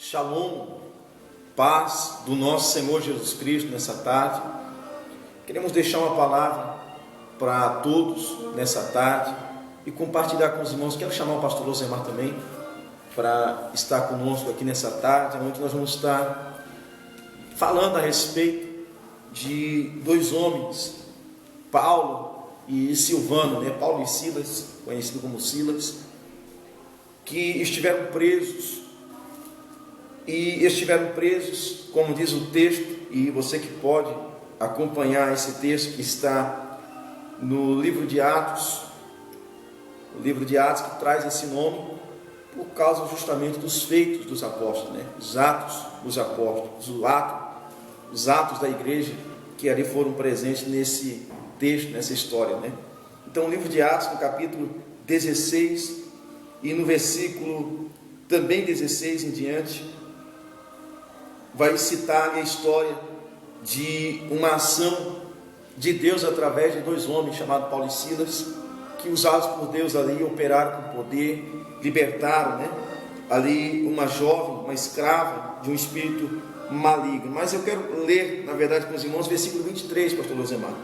Shalom, paz do nosso Senhor Jesus Cristo nessa tarde. Queremos deixar uma palavra para todos nessa tarde e compartilhar com os irmãos. Quero chamar o pastor Losemar também para estar conosco aqui nessa tarde, onde nós vamos estar falando a respeito de dois homens, Paulo e Silvano, Paulo e Silas, conhecido como Silas, que estiveram presos. E estiveram presos, como diz o texto, e você que pode acompanhar esse texto que está no livro de Atos, o livro de Atos que traz esse nome, por causa justamente dos feitos dos apóstolos, os atos dos apóstolos, os atos da igreja que ali foram presentes nesse texto, nessa história. Então, o livro de Atos, no capítulo 16 e no versículo também 16 em diante, vai citar a história de uma ação de Deus através de dois homens chamados Paulo e Silas, que usados por Deus ali operaram com poder, libertaram ali uma jovem, uma escrava de um espírito maligno. Mas eu quero ler, na verdade, com os irmãos, versículo 23, pastor Losemar,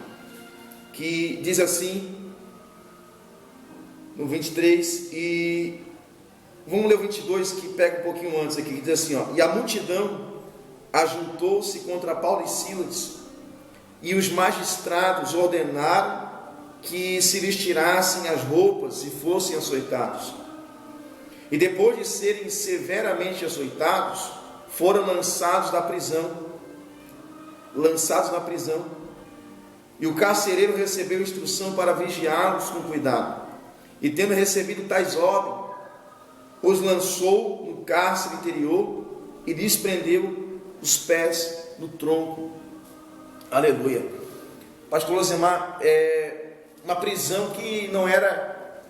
que diz assim, no 23, e vamos ler o 22, que pega um pouquinho antes aqui, que diz assim, e a multidão ajuntou-se contra Paulo e Silas, e os magistrados ordenaram que se lhes tirassem as roupas e fossem açoitados. E depois de serem severamente açoitados, foram lançados na prisão. E o carcereiro recebeu instrução para vigiá-los com cuidado. E tendo recebido tais ordens, os lançou no cárcere interior e lhes prendeu os pés no tronco. Aleluia. Pastor Losemar, uma prisão que não era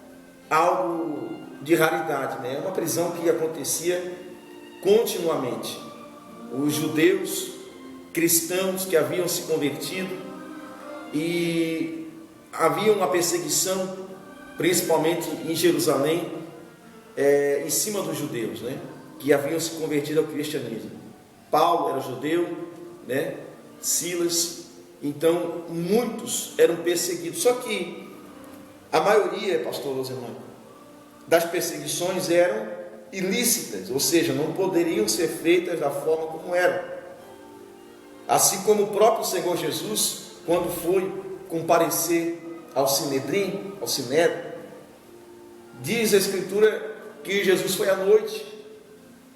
algo de raridade, uma prisão que acontecia continuamente. Os judeus cristãos que haviam se convertido, e havia uma perseguição, principalmente em Jerusalém, em cima dos judeus, que haviam se convertido ao cristianismo. Paulo era judeu, Silas, então muitos eram perseguidos. Só que a maioria, pastor Losemar, das perseguições eram ilícitas, ou seja, não poderiam ser feitas da forma como eram. Assim como o próprio Senhor Jesus, quando foi comparecer ao Sinédrio, diz a Escritura que Jesus foi à noite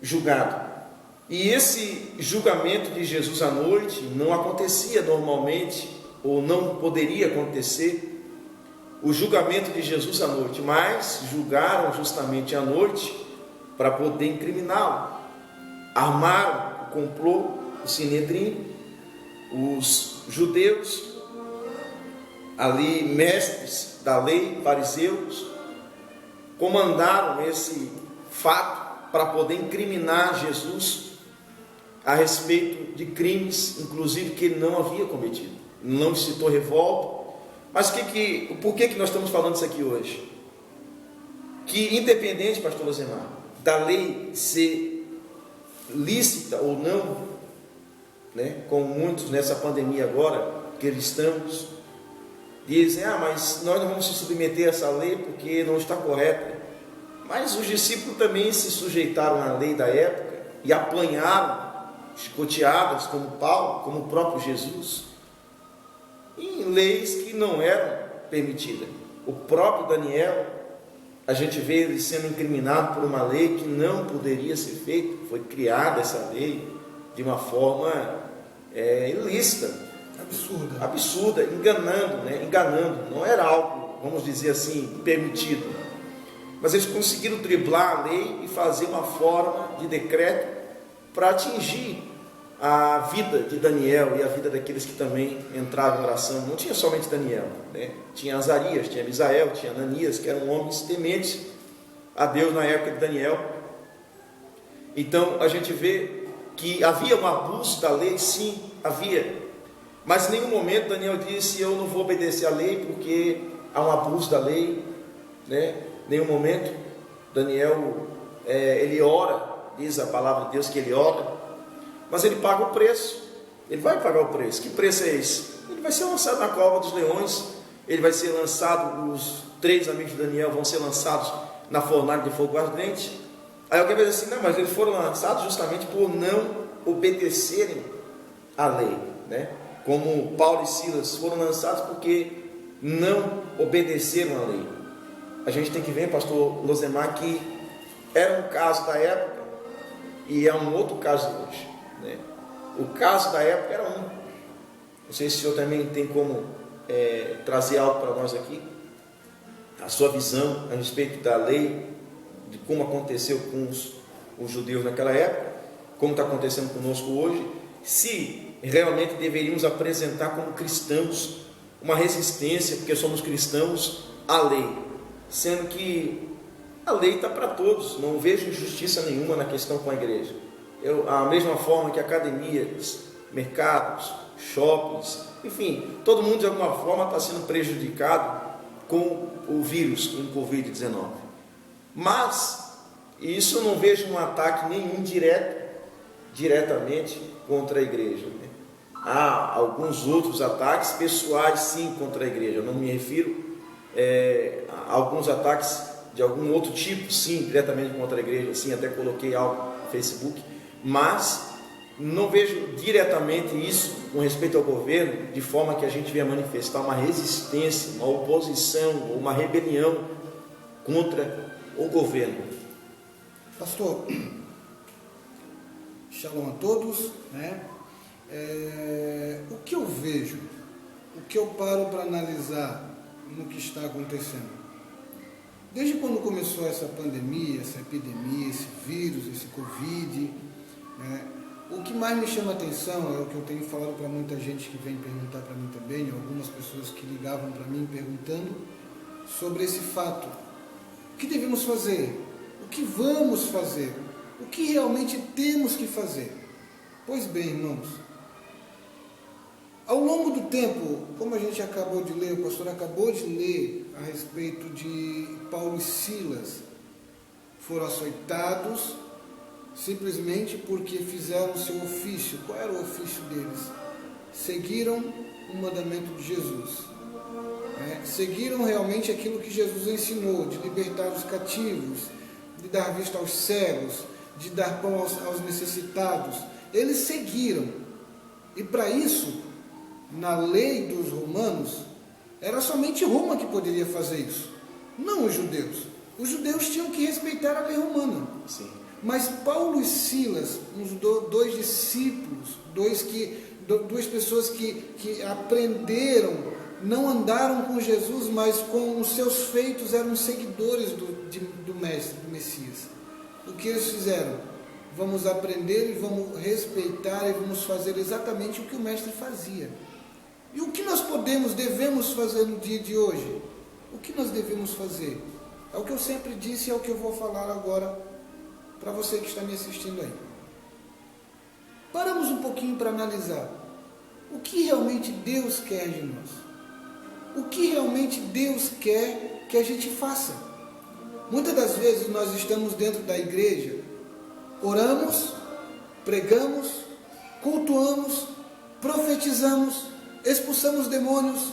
julgado. E esse julgamento de Jesus à noite não acontecia normalmente, ou não poderia acontecer, o julgamento de Jesus à noite, mas julgaram justamente à noite para poder incriminá-lo. Armaram o complô, o Sinédrio, os judeus, ali mestres da lei, fariseus, comandaram esse fato para poder incriminar Jesus a respeito de crimes, inclusive, que ele não havia cometido. Não citou revolta. Mas por que nós estamos falando isso aqui hoje? Que independente, pastor Losemar, da lei ser lícita ou não, como muitos nessa pandemia agora, cristãos, dizem, mas nós não vamos se submeter a essa lei porque não está correta. Mas os discípulos também se sujeitaram à lei da época e apanharam, chicoteadas, como Paulo, como o próprio Jesus, em leis que não eram permitidas. O próprio Daniel, a gente vê ele sendo incriminado por uma lei que não poderia ser feita. Foi criada essa lei de uma forma ilícita, absurda, enganando, não era algo, vamos dizer assim, permitido. Mas eles conseguiram driblar a lei e fazer uma forma de decreto para atingir a vida de Daniel e a vida daqueles que também entravam em oração. Não tinha somente Daniel, tinha Azarias, tinha Misael, tinha Ananias, que eram homens tementes a Deus na época de Daniel. Então a gente vê que havia um abuso da lei, sim, havia, mas em nenhum momento Daniel disse, eu não vou obedecer à lei porque há um abuso da lei, nenhum momento Daniel ele ora diz a palavra de Deus que ele ora, mas ele paga o preço, ele vai pagar o preço. Que preço é esse? Ele vai ser lançado na cova dos leões, ele vai ser lançado, os 3 amigos de Daniel vão ser lançados na fornalha de fogo ardente. Aí alguém vai dizer assim, não, mas eles foram lançados justamente por não obedecerem à lei, né? Como Paulo e Silas foram lançados porque não obedeceram à lei. A gente tem que ver, pastor Losemar, que era um caso da época e é um outro caso hoje, né? O caso da época era um. Não sei se o senhor também tem como trazer algo para nós aqui, a sua visão a respeito da lei, de como aconteceu com os judeus naquela época, como está acontecendo conosco hoje, se realmente deveríamos apresentar como cristãos uma resistência, porque somos cristãos, à lei, sendo que a lei está para todos, não vejo injustiça nenhuma na questão com a igreja. A mesma forma que academias, mercados, shoppings, enfim, todo mundo de alguma forma está sendo prejudicado com o vírus, com o Covid-19. Mas isso eu não vejo um ataque nenhum diretamente contra a igreja, né? Há alguns outros ataques pessoais, sim, contra a igreja. Eu não me refiro a alguns ataques de algum outro tipo, sim, diretamente contra a igreja, sim, até coloquei algo no Facebook, mas não vejo diretamente isso com respeito ao governo, de forma que a gente venha manifestar uma resistência, uma oposição, uma rebelião contra o governo. Pastor, shalom a todos, né? O que eu vejo, o que eu paro para analisar no que está acontecendo, desde quando começou essa pandemia, essa epidemia, esse vírus, esse Covid, né? O que mais me chama a atenção é o que eu tenho falado para muita gente que vem perguntar para mim também, algumas pessoas que ligavam para mim perguntando sobre esse fato. O que devemos fazer? O que vamos fazer? O que realmente temos que fazer? Pois bem, irmãos, ao longo do tempo, como a gente acabou de ler, o pastor acabou de ler a respeito de Paulo e Silas, foram açoitados simplesmente porque fizeram o seu ofício. Qual era o ofício deles? Seguiram o mandamento de Jesus. Seguiram realmente aquilo que Jesus ensinou, de libertar os cativos, de dar vista aos cegos, de dar pão aos necessitados. Eles seguiram. E para isso, na lei dos romanos, era somente Roma que poderia fazer isso, não os judeus. Os judeus tinham que respeitar a lei romana. Sim. Mas Paulo e Silas, dois discípulos, duas pessoas que aprenderam, não andaram com Jesus, mas com os seus feitos eram seguidores do Mestre, do Messias. O que eles fizeram? Vamos aprender e vamos respeitar e vamos fazer exatamente o que o Mestre fazia. E o que nós devemos fazer no dia de hoje? O que nós devemos fazer? É o que eu sempre disse e é o que eu vou falar agora para você que está me assistindo aí. Paramos um pouquinho para analisar o que realmente Deus quer de nós. O que realmente Deus quer que a gente faça. Muitas das vezes nós estamos dentro da igreja, oramos, pregamos, cultuamos, profetizamos, expulsamos demônios.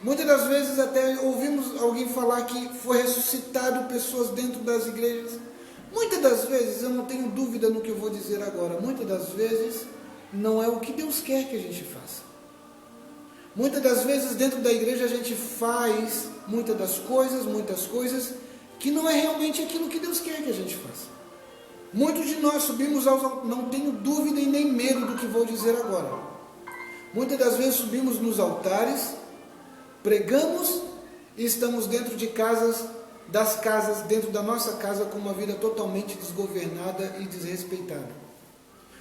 Muitas das vezes até ouvimos alguém falar que foi ressuscitado pessoas dentro das igrejas. Muitas das vezes, eu não tenho dúvida no que eu vou dizer agora, muitas das vezes não é o que Deus quer que a gente faça. Muitas das vezes dentro da igreja a gente faz muitas coisas que não é realmente aquilo que Deus quer que a gente faça. Muitos de nós subimos não tenho dúvida e nem medo do que vou dizer agora. Muitas das vezes subimos nos altares, pregamos e estamos dentro de das casas, dentro da nossa casa, com uma vida totalmente desgovernada e desrespeitada.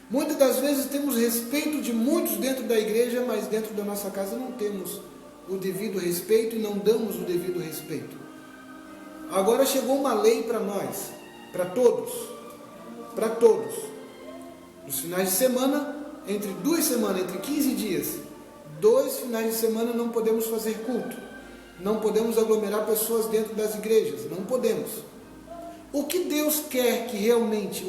Muitas das vezes temos respeito de muitos dentro da igreja, mas dentro da nossa casa não temos o devido respeito e não damos o devido respeito. Agora chegou uma lei para nós, para todos. Nos finais de semana, entre 2 semanas, entre 15 dias, 2 finais de semana não podemos fazer culto. Não podemos aglomerar pessoas dentro das igrejas, não podemos. O que Deus quer realmente?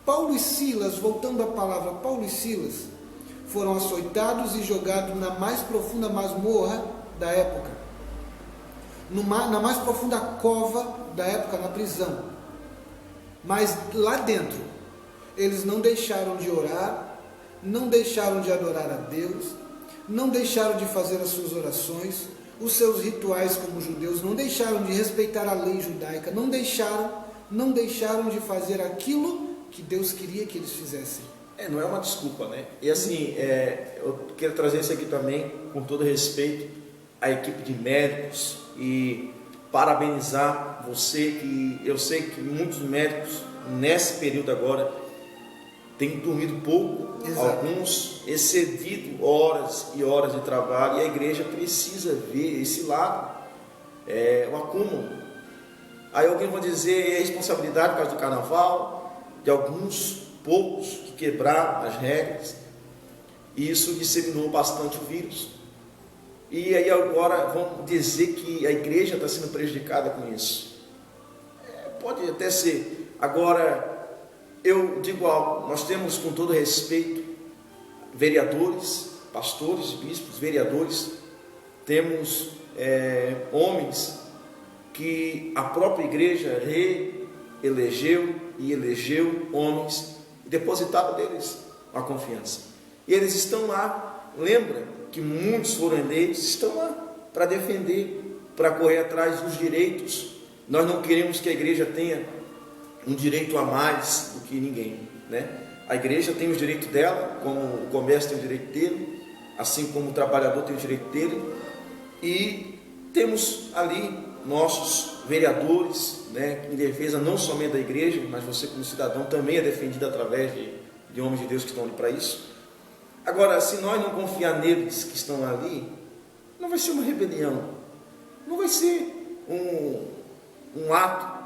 Paulo e Silas, voltando à palavra, Paulo e Silas foram açoitados e jogados na mais profunda masmorra da época, na mais profunda cova da época, na prisão. Mas lá dentro, eles não deixaram de orar, não deixaram de adorar a Deus, não deixaram de fazer as suas orações, os seus rituais como judeus, não deixaram de respeitar a lei judaica, não deixaram de fazer aquilo que Deus queria que eles fizessem. Não é uma desculpa, né? E assim, eu quero trazer isso aqui também, com todo respeito, à equipe de médicos e parabenizar você, que eu sei que muitos médicos, nesse período agora, têm dormido pouco, Exato. Alguns excedido horas e horas de trabalho, e a igreja precisa ver esse lado, o acúmulo. Aí alguém vai dizer, é responsabilidade por causa do carnaval, de alguns poucos que quebraram as regras, e isso disseminou bastante o vírus. E aí agora vão dizer que a igreja está sendo prejudicada com isso. Pode até ser. Agora, eu digo algo, nós temos, com todo respeito, vereadores, pastores, bispos, vereadores, temos homens que a própria igreja reelegeu e elegeu homens e depositaram deles a confiança. E eles estão lá, lembra que muitos foram eleitos, estão lá para defender, para correr atrás dos direitos. Nós não queremos que a igreja tenha um direito a mais do que ninguém, né? A igreja tem os direitos dela, como o comércio tem o direito dele, assim como o trabalhador tem o direito dele, e temos ali nossos vereadores, né, em defesa não somente da igreja, mas você como cidadão também é defendido através de homens de Deus que estão ali para isso. Agora, se nós não confiar neles que estão ali, não vai ser uma rebelião, não vai ser um ato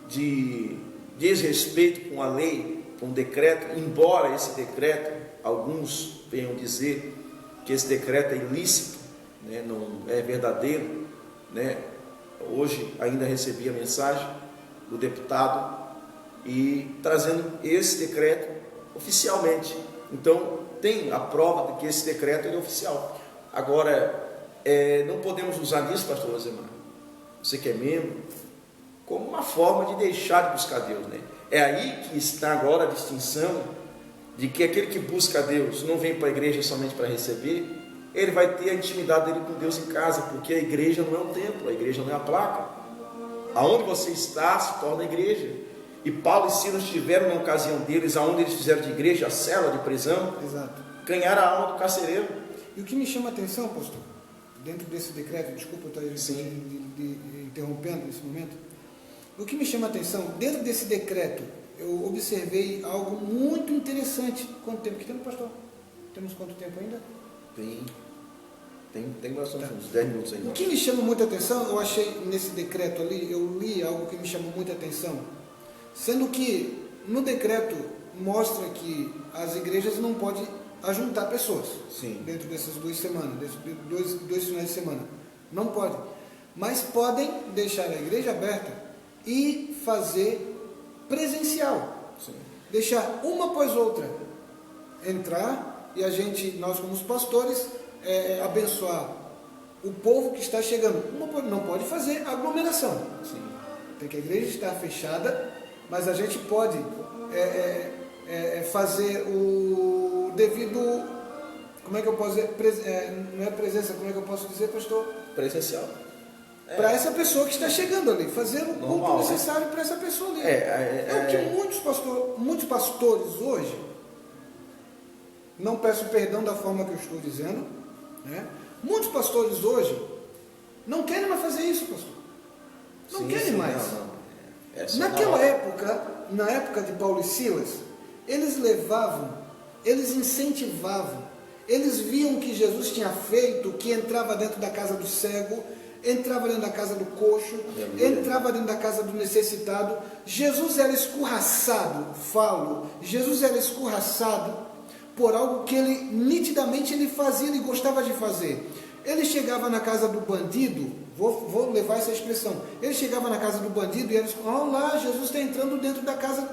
de desrespeito com a lei, com o decreto, embora esse decreto, alguns venham dizer que esse decreto é ilícito, né, não é verdadeiro, né? Hoje ainda recebi a mensagem do deputado e trazendo esse decreto oficialmente. Então tem a prova de que esse decreto é oficial. Agora, não podemos usar isso, pastor Rosemar, você que é membro, como uma forma de deixar de buscar Deus, né? É aí que está agora a distinção de que aquele que busca Deus não vem para a igreja somente para receber, ele vai ter a intimidade dele com Deus em casa, porque a igreja não é um templo, a igreja não é a placa. Aonde você está se torna a igreja. E Paulo e Silas tiveram na ocasião deles, aonde eles fizeram de igreja a cela de prisão, Exato. ganharam a alma do carcereiro. E o que me chama a atenção, pastor, dentro desse decreto, desculpa eu estar interrompendo nesse momento, o que me chama a atenção, dentro desse decreto, eu observei algo muito interessante. Quanto tempo que temos, pastor? Temos quanto tempo ainda? Tem bastante, uns 10 minutos ainda. O que me chama muita atenção, eu achei nesse decreto ali, eu li algo que me chamou muita atenção, sendo que no decreto mostra que as igrejas não podem ajuntar pessoas. Sim. Dentro dessas 2 semanas, desses dois finais de semana. Não podem. Mas podem deixar a igreja aberta e fazer presencial. Sim. Deixar uma após outra entrar e nós como os pastores, abençoar o povo que está chegando. Não pode fazer aglomeração. Sim. Tem que a igreja estar fechada, mas a gente pode fazer o devido, como é que eu posso dizer, não é presença, como é que eu posso dizer, pastor? Presencial. Para essa pessoa que está chegando ali, fazer o Normal, culto necessário para essa pessoa ali. É o que muitos pastores hoje, não peço perdão da forma que eu estou dizendo, né? Muitos pastores hoje não querem mais fazer isso, pastor. Não querem mais. Não. Naquela época, na época de Paulo e Silas, eles levavam, eles incentivavam, eles viam o que Jesus tinha feito, que entrava dentro da casa do cego, entrava dentro da casa do coxo, entrava dentro da casa do necessitado. Jesus era escorraçado, Jesus era escorraçado por algo que ele nitidamente ele fazia, ele gostava de fazer. Ele chegava na casa do bandido, Vou levar essa expressão. Ele chegava na casa do bandido e eles falavam: olha lá, Jesus está entrando dentro da casa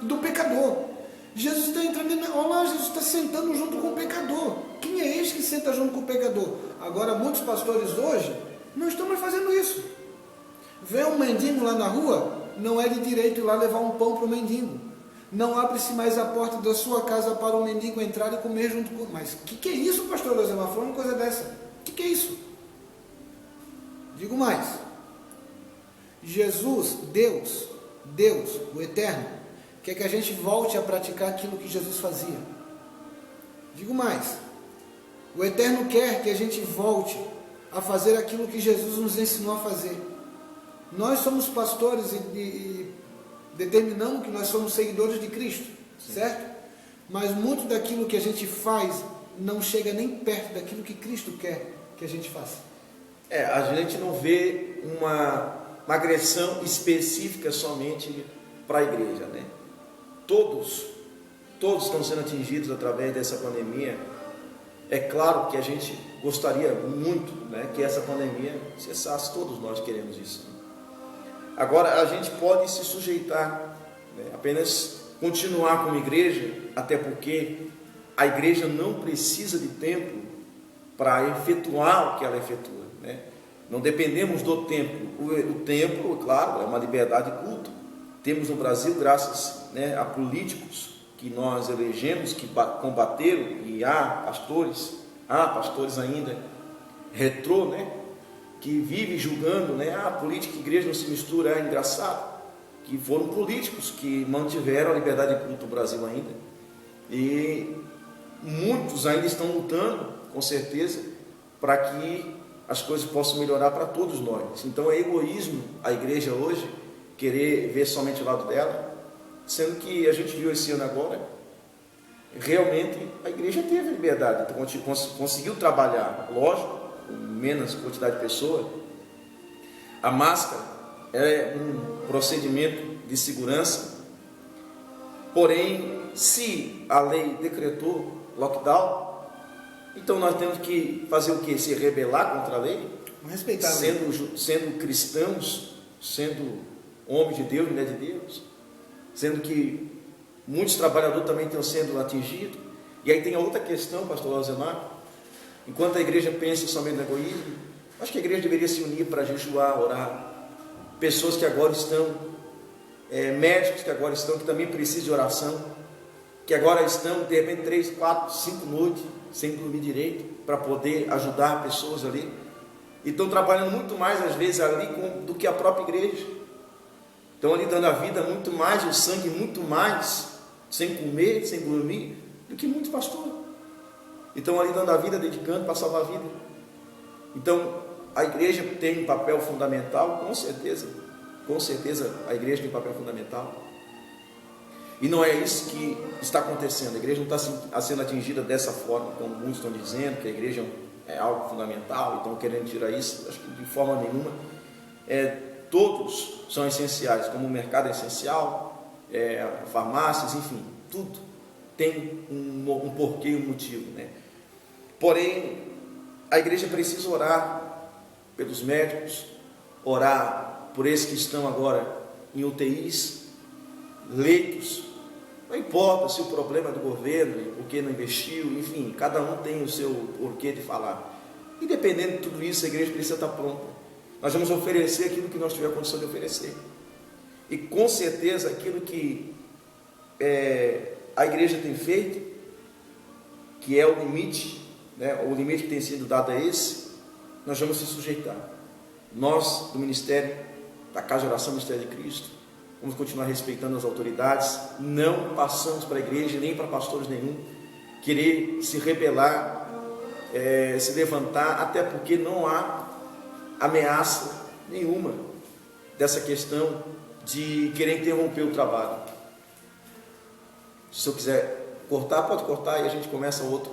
do pecador. Jesus está entrando, olha lá, Jesus está sentando junto com o pecador. Quem é este que senta junto com o pecador? Agora, muitos pastores hoje não estão mais fazendo isso. Vê um mendigo lá na rua, não é de direito ir lá levar um pão para o mendigo. Não abre-se mais a porta da sua casa para o mendigo entrar e comer junto com... Mas o que é isso, pastor Losemar? Falando uma coisa dessa. O que é isso? Digo mais. Jesus, Deus, o Eterno, quer que a gente volte a praticar aquilo que Jesus fazia. Digo mais. O Eterno quer que a gente volte a fazer aquilo que Jesus nos ensinou a fazer. Nós somos pastores e determinamos que nós somos seguidores de Cristo, sim, certo? Mas muito daquilo que a gente faz não chega nem perto daquilo que Cristo quer que a gente faça. A gente não vê uma agressão específica somente para a igreja, né? Todos estão sendo atingidos através dessa pandemia. É claro que a gente gostaria muito, né, que essa pandemia cessasse, todos nós queremos isso. Agora, a gente pode se sujeitar, né, apenas continuar como igreja, até porque a igreja não precisa de tempo para efetuar o que ela efetua, né? Não dependemos do templo. O templo, claro, é uma liberdade de culto. Temos no Brasil, graças, né, a políticos que nós elegemos, que combateram, e há pastores ainda retrô, né, que vivem julgando, né, a política e a igreja não se mistura. É engraçado que foram políticos que mantiveram a liberdade de culto no Brasil ainda, e muitos ainda estão lutando, com certeza, para que as coisas possam melhorar para todos nós. Então é egoísmo a igreja hoje querer ver somente o lado dela, sendo que a gente viu esse ano agora, realmente a igreja teve liberdade, então conseguiu trabalhar, lógico, com menos quantidade de pessoas. A máscara é um procedimento de segurança, porém, se a lei decretou lockdown, então nós temos que fazer o quê? Se rebelar contra a lei? Respeitar, sendo cristãos, sendo homens de Deus, mulher de Deus, sendo que muitos trabalhadores também estão sendo atingidos. E aí tem a outra questão, pastor Losemar. Enquanto a igreja pensa somente no egoísmo, acho que a igreja deveria se unir para jejuar, orar. Pessoas que agora estão, médicos que agora estão, que também precisam de oração, que agora estão, de repente, 3, 4, 5 noites sem dormir direito, para poder ajudar pessoas ali, e estão trabalhando muito mais às vezes ali do que a própria igreja. Estão ali dando a vida muito mais, o sangue muito mais, sem comer, sem dormir, do que muitos pastores. E estão ali dando a vida, dedicando para salvar a vida. Então a igreja tem um papel fundamental, com certeza a igreja tem um papel fundamental. E não é isso que está acontecendo. A igreja não está sendo atingida dessa forma, como muitos estão dizendo, que a igreja é algo fundamental, estão querendo tirar isso. Acho que de forma nenhuma. Todos são essenciais, como o mercado é essencial, farmácias, enfim, tudo tem um porquê e um motivo, né? Porém, a igreja precisa orar pelos médicos, orar por esses que estão agora em UTIs, leitos. Não importa se o problema é do governo, por que não investiu, enfim, cada um tem o seu porquê de falar. Independente de tudo isso, a igreja precisa estar pronta. Nós vamos oferecer aquilo que nós tivermos condição de oferecer. E com certeza aquilo que a igreja tem feito, que é o limite, né, o limite que tem sido dado é esse, nós vamos se sujeitar. Nós, do Ministério da Casa de Oração, Ministério de Cristo, vamos continuar respeitando as autoridades, não passamos para a igreja, nem para pastores nenhum, querer se rebelar, se levantar, até porque não há ameaça nenhuma dessa questão de querer interromper o trabalho. Se eu quiser cortar, pode cortar e a gente começa outro